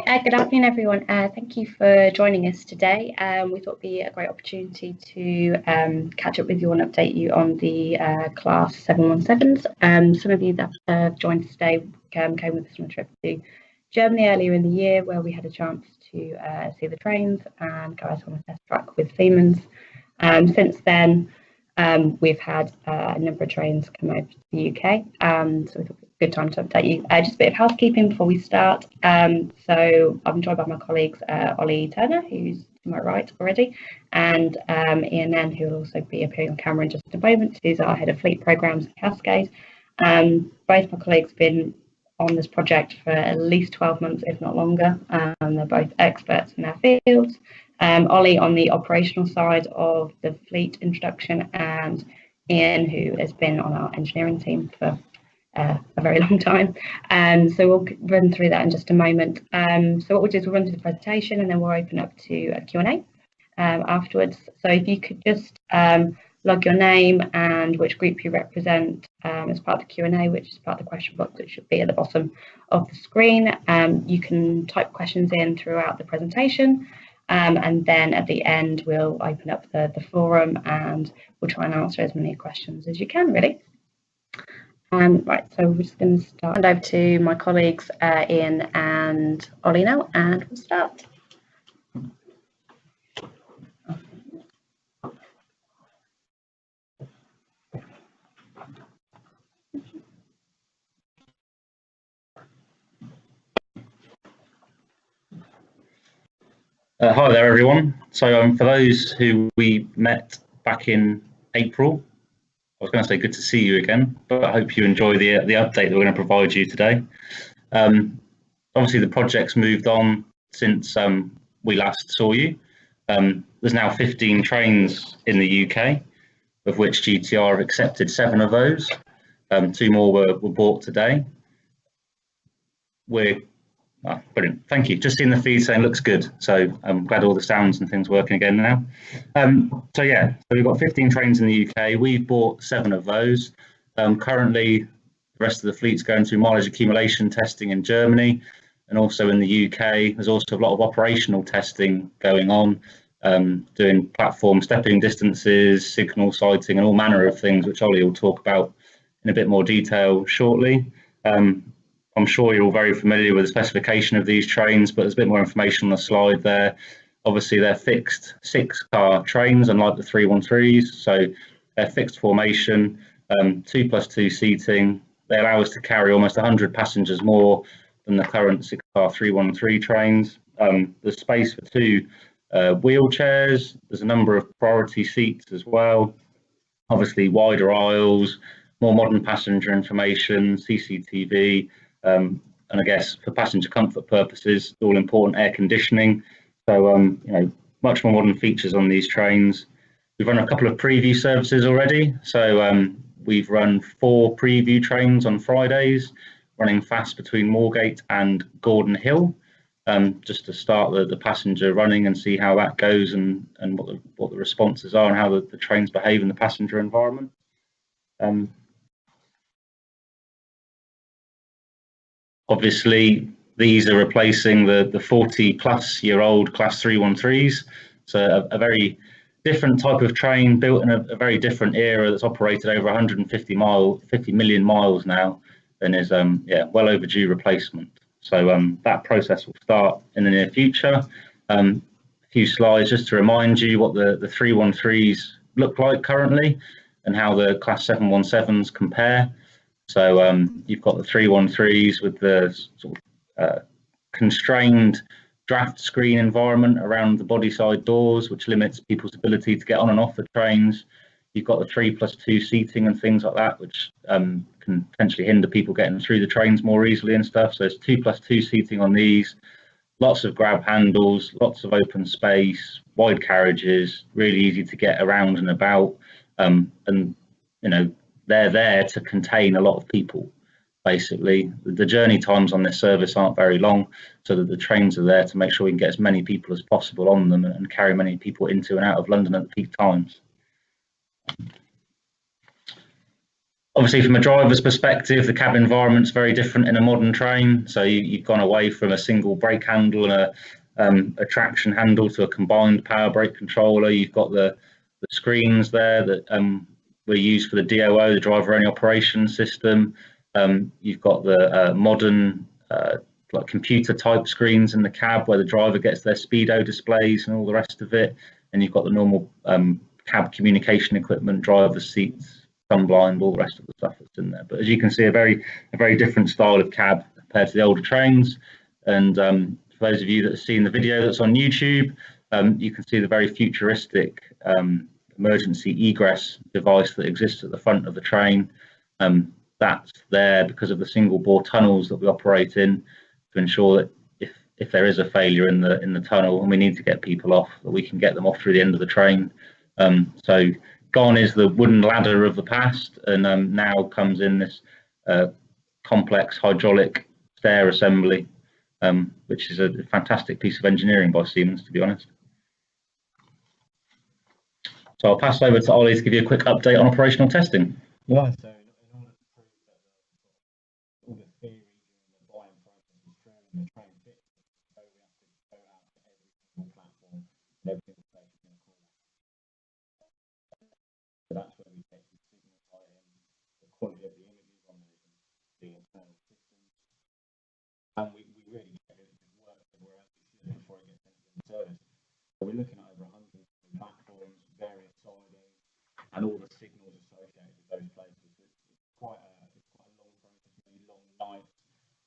Good afternoon, everyone. Thank you for joining us today. We thought it'd be a great opportunity to catch up with you and update you on the Class 717s. Some of you that have joined us today came with us on a trip to Germany earlier in the year, where we had a chance to see the trains and go out on a test track with Siemens. Since then, we've had a number of trains come over to the UK, so we thought good time to update you. Just a bit of housekeeping before we start. So I'm joined by my colleagues Ollie Turner, who's to my right already, and Ian Nenn, who will also be appearing on camera in just a moment, who's our head of fleet programs at Cascade. Both my colleagues have been on this project for at least 12 months, if not longer. They're both experts in their fields. Ollie on the operational side of the fleet introduction, and Ian, who has been on our engineering team for a very long time. So we'll run through that in just a moment. So what we'll do is we'll run through the presentation and then we'll open up to a Q&A afterwards. So if you could just log your name and which group you represent as part of the Q&A, which is part of the question box, which should be at the bottom of the screen. You can type questions in throughout the presentation. And then at the end, we'll open up the forum and we'll try and answer as many questions as you can, really. Right, so we're just going to start. Hand over to my colleagues, Ian and Ollie now, and we'll start. Hi there, everyone. So for those who we met back in April, I was going to say good to see you again, but I hope you enjoy the update that we're going to provide you today. Obviously, the project's moved on since we last saw you. There's now 15 trains in the UK, of which GTR have accepted 7 of those. 2 more were bought today. Brilliant, thank you. Just seeing the feed saying looks good, so I'm glad all the sounds and things working again now. So we've got 15 trains in the UK. We've bought 7 of those. Currently, the rest of the fleet's going through mileage accumulation testing in Germany, and also in the UK. There's also a lot of operational testing going on, doing platform stepping distances, signal sighting, and all manner of things, which Ollie will talk about in a bit more detail shortly. I'm sure you're all very familiar with the specification of these trains, but there's a bit more information on the slide there. Obviously, they're fixed 6-car trains, unlike the 313s. So they're fixed formation, 2+2 seating. They allow us to carry almost 100 passengers more than the current 6-car 313 trains. There's space for 2 wheelchairs. There's a number of priority seats as well. Obviously, wider aisles, more modern passenger information, CCTV. And I guess for passenger comfort purposes, all important air conditioning. So, much more modern features on these trains. We've run a couple of preview services already. So we've run 4 preview trains on Fridays, running fast between Moorgate and Gordon Hill, just to start the passenger running and see how that goes and what the responses are and how the trains behave in the passenger environment. Obviously, these are replacing the 40-plus-year-old Class 313s. So a very different type of train built in a very different era that's operated over 50 million miles now, and is well overdue replacement. So that process will start in the near future. A few slides just to remind you what the 313s look like currently and how the Class 717s compare. So you've got the 313s with the sort of constrained draft screen environment around the body side doors, which limits people's ability to get on and off the trains. You've got the 3+2 seating and things like that, which can potentially hinder people getting through the trains more easily and stuff. So it's 2+2 seating on these, lots of grab handles, lots of open space, wide carriages, really easy to get around and about. And they're there to contain a lot of people. Basically, the journey times on this service aren't very long, so that the trains are there to make sure we can get as many people as possible on them and carry many people into and out of London at the peak times. Obviously, from a driver's perspective, the cab environment's very different in a modern train. So you've gone away from a single brake handle and a traction handle to a combined power brake controller. You've got the screens there that were used for the DOO, the driver-only operation system. You've got the modern like computer type screens in the cab where the driver gets their speedo displays and all the rest of it. And you've got the normal cab communication equipment, driver's seats, sunblind, all the rest of the stuff that's in there. But as you can see, a very different style of cab compared to the older trains. And for those of you that have seen the video that's on YouTube, you can see the very futuristic emergency egress device that exists at the front of the train. That's there because of the single bore tunnels that we operate in to ensure that if there is a failure in the tunnel and we need to get people off, that we can get them off through the end of the train. So gone is the wooden ladder of the past, and now comes in this complex hydraulic stair assembly, which is a fantastic piece of engineering by Siemens, to be honest. So I'll pass over to Ollie to give you a quick update on operational testing. Yeah, so in order to prove that all the theory and the buying process is true and the train fits, so we have to go out to every single platform and every single place is going to call that. So that's where we take the signal height in, the quality of the images on the internal systems, and we really check if it works everywhere else it should before it gets into the service. So we're looking at over 100 platforms, various sidings, and all the signals associated with those places. It's quite a long process, many long nights.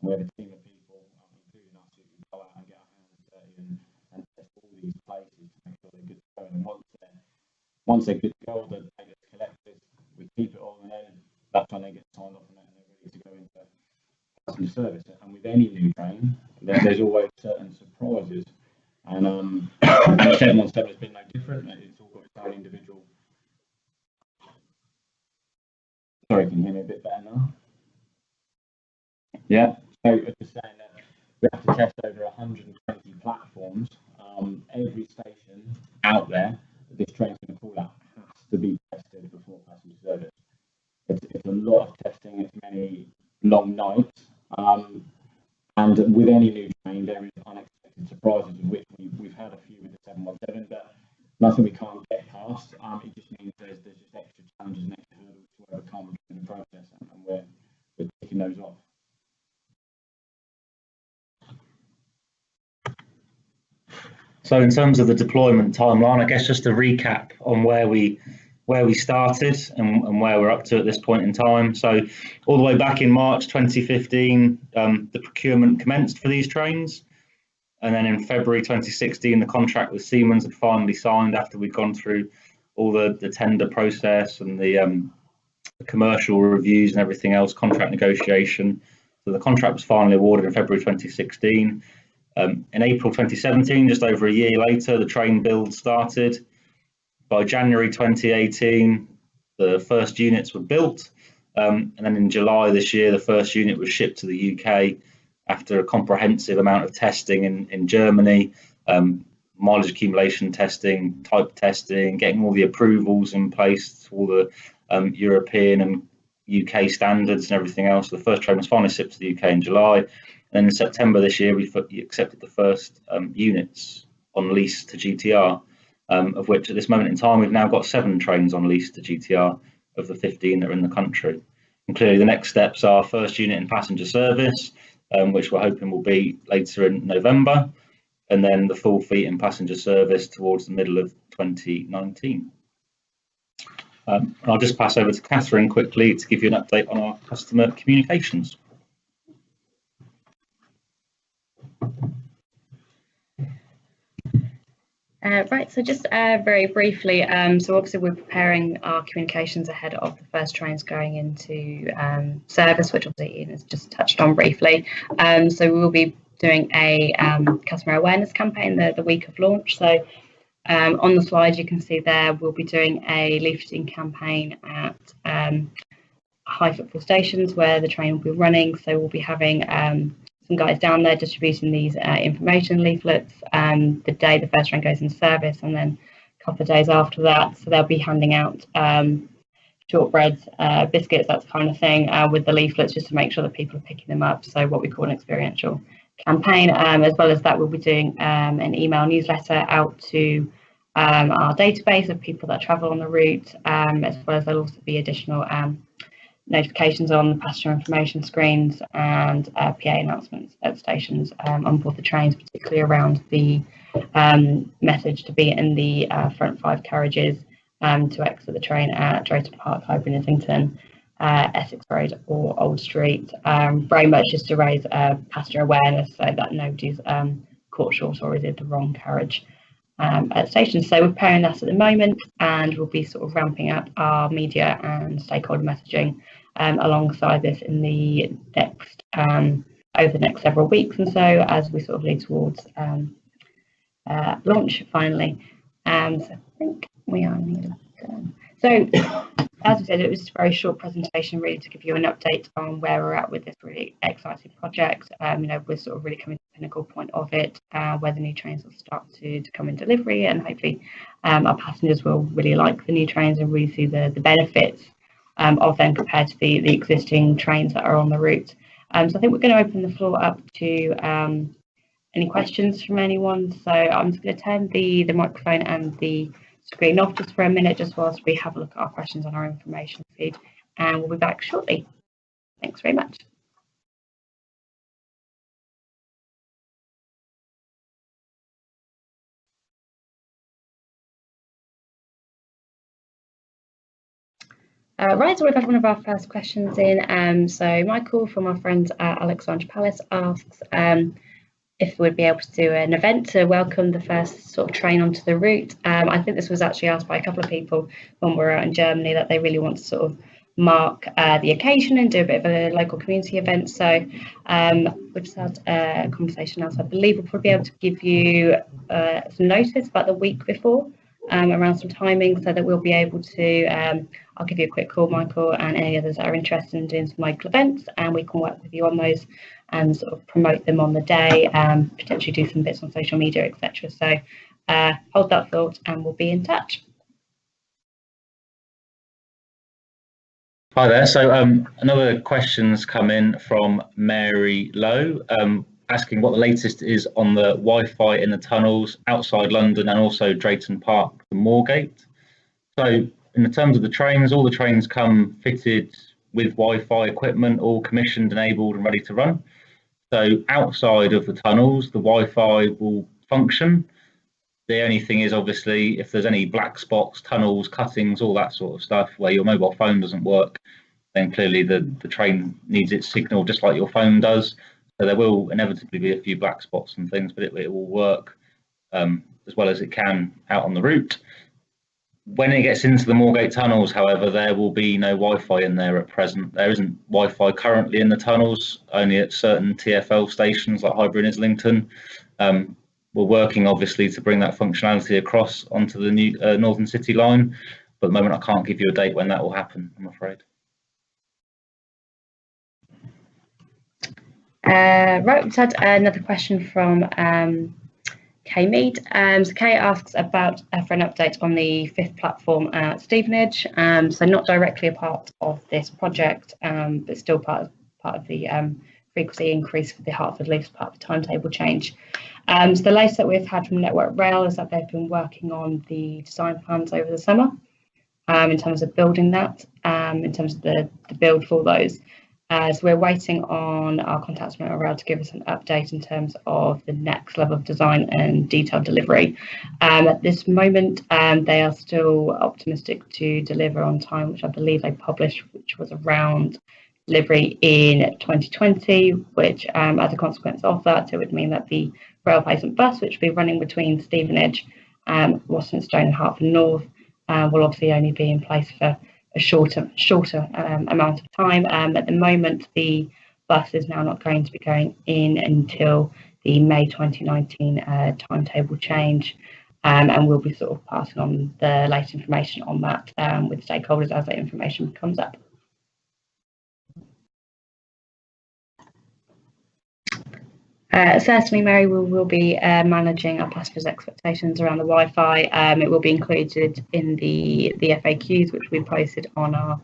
And we have a team of people, including us, who go out and get our hands dirty and test all these places to make sure they're good to go. And once they're good to go, they get collected, we keep it all, and then that's when they get signed off and they're ready to go into passenger service. And with any new train, there's always certain surprises. And the 717 has been no different. It's all got its own individual. Sorry, can you hear me a bit better now? Yeah. So just saying that we have to test over 120 platforms. Every station out there that this train's going to call out has to be tested before passenger service. It's a lot of testing. It's many long nights. And with any new train, there is unexpected surprises, of which we've had a few with the 717, but nothing we can't get past. It just means there's just extra challenges and extra hurdles to overcome in the process, and we're taking those off. So in terms of the deployment timeline, I guess just to recap on where we started and where we're up to at this point in time. So all the way back in March 2015, the procurement commenced for these trains. And then in February 2016, the contract with Siemens had finally signed after we'd gone through all the tender process and the commercial reviews and everything else, contract negotiation. So the contract was finally awarded in February 2016. In April 2017, just over a year later, the train build started. By January 2018, the first units were built. And then in July this year, the first unit was shipped to the UK after a comprehensive amount of testing in Germany, mileage accumulation testing, type testing, getting all the approvals in place, all the European and UK standards and everything else. The first train was finally shipped to the UK in July. And in September this year, we accepted the first units on lease to GTR, of which at this moment in time, we've now got 7 trains on lease to GTR of the 15 that are in the country. And clearly the next steps are first unit in passenger service, which we're hoping will be later in November, and then the full fleet in passenger service towards the middle of 2019. I'll just pass over to Catherine quickly to give you an update on our customer communications. Right, so just very briefly, so obviously we're preparing our communications ahead of the first trains going into service, which obviously Ian has just touched on briefly. So we will be doing a customer awareness campaign the week of launch. So on the slide you can see there, we'll be doing a leafleting campaign at high footfall stations where the train will be running. So we'll be having some guys down there distributing these information leaflets the day the first train goes in service, and then a couple of days after that. So they'll be handing out shortbreads, biscuits, that kind of thing, with the leaflets, just to make sure that people are picking them up. So what we call an experiential campaign. As well as that, we'll be doing an email newsletter out to our database of people that travel on the route, as well as there'll also be additional notifications on the passenger information screens and PA announcements at stations on board the trains, particularly around the message to be in the front 5 carriages to exit the train at Drayton Park, Highbury, Islington, Essex Road or Old Street, very much just to raise passenger awareness so that nobody's caught short or is in the wrong carriage at stations. So we're preparing that at the moment, and we'll be sort of ramping up our media and stakeholder messaging alongside this in the next over the next several weeks, and so as we sort of lead towards launch finally. So I think we are nearly done. So as I said, it was a very short presentation really to give you an update on where we're at with this really exciting project. You know, we're sort of really coming to the pinnacle point of it, where the new trains will start to come in delivery, and hopefully our passengers will really like the new trains and really see the benefits of them compared to the existing trains that are on the route. So I think we're going to open the floor up to any questions from anyone. So I'm just going to turn the microphone and the screen off just for a minute, just whilst we have a look at our questions on our information feed, and we'll be back shortly. Thanks very much. Right, so we've had one of our first questions in. So Michael from our friend Alexandra Palace asks if we'd be able to do an event to welcome the first sort of train onto the route. I think this was actually asked by a couple of people when we were out in Germany, that they really want to sort of mark the occasion and do a bit of a local community event. So we just had a conversation else. I believe we'll probably be able to give you some notice about the week before around some timing, so that we'll be able to, I'll give you a quick call, Michael, and any others that are interested in doing some local events, and we can work with you on those and sort of promote them on the day, potentially do some bits on social media, etc. So hold that thought and we'll be in touch. Hi there. So another question's come in from Mary Lowe, asking what the latest is on the Wi-Fi in the tunnels outside London and also Drayton Park to Moorgate. So in terms of the trains, all the trains come fitted with Wi-Fi equipment, all commissioned, enabled and ready to run. So outside of the tunnels, the Wi-Fi will function. The only thing is, obviously, if there's any black spots, tunnels, cuttings, all that sort of stuff where your mobile phone doesn't work, then clearly the train needs its signal just like your phone does. So there will inevitably be a few black spots and things, but it will work as well as it can out on the route. When it gets into the Moorgate tunnels, however, there will be no Wi-Fi in there at present. There isn't Wi-Fi currently in the tunnels, only at certain TfL stations like Highbury and Islington. We're working obviously to bring that functionality across onto the new Northern City line, but at the moment I can't give you a date when that will happen, I'm afraid. Right, we've had another question from Kay Mead. So Kay asks about for an update on the 5th platform at Stevenage. So not directly a part of this project, but still part of the frequency increase for the Hertford Leafs, part of the timetable change. So the latest that we've had from Network Rail is that they've been working on the design plans over the summer in terms of building that, in terms of the build for those. So we're waiting on our contacts from Network Rail to give us an update in terms of the next level of design and detailed delivery. At this moment, they are still optimistic to deliver on time, which I believe they published, which was around delivery in 2020, which as a consequence of that, it would mean that the rail replacement bus, which will be running between Stevenage, Walthamstow and Hertford North, will obviously only be in place for a shorter amount of time. At the moment, the bus is now not going to be going in until the May 2019 timetable change, and we'll be sort of passing on the latest information on that with stakeholders as that information comes up. Certainly, Mary, we will be managing our passengers' expectations around the Wi-Fi. It will be included in the FAQs, which we posted on our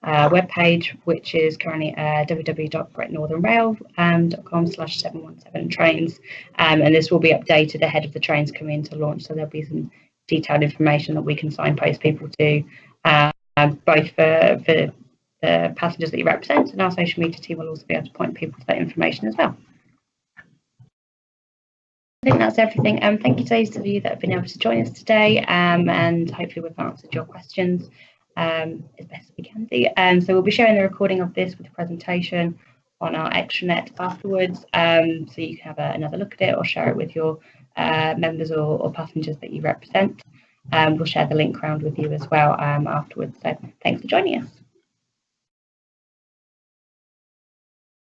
webpage, which is currently www.greatnorthernrail.com/717trains, and this will be updated ahead of the trains coming into launch. So there'll be some detailed information that we can signpost people to, both for the passengers that you represent, and our social media team will also be able to point people to that information as well. I think that's everything. Thank you to those of you that have been able to join us today, and hopefully we've answered your questions as best as we can do. So we'll be sharing the recording of this with the presentation on our extranet afterwards, so you can have another look at it or share it with your members or passengers that you represent. We'll share the link around with you as well afterwards. So thanks for joining us.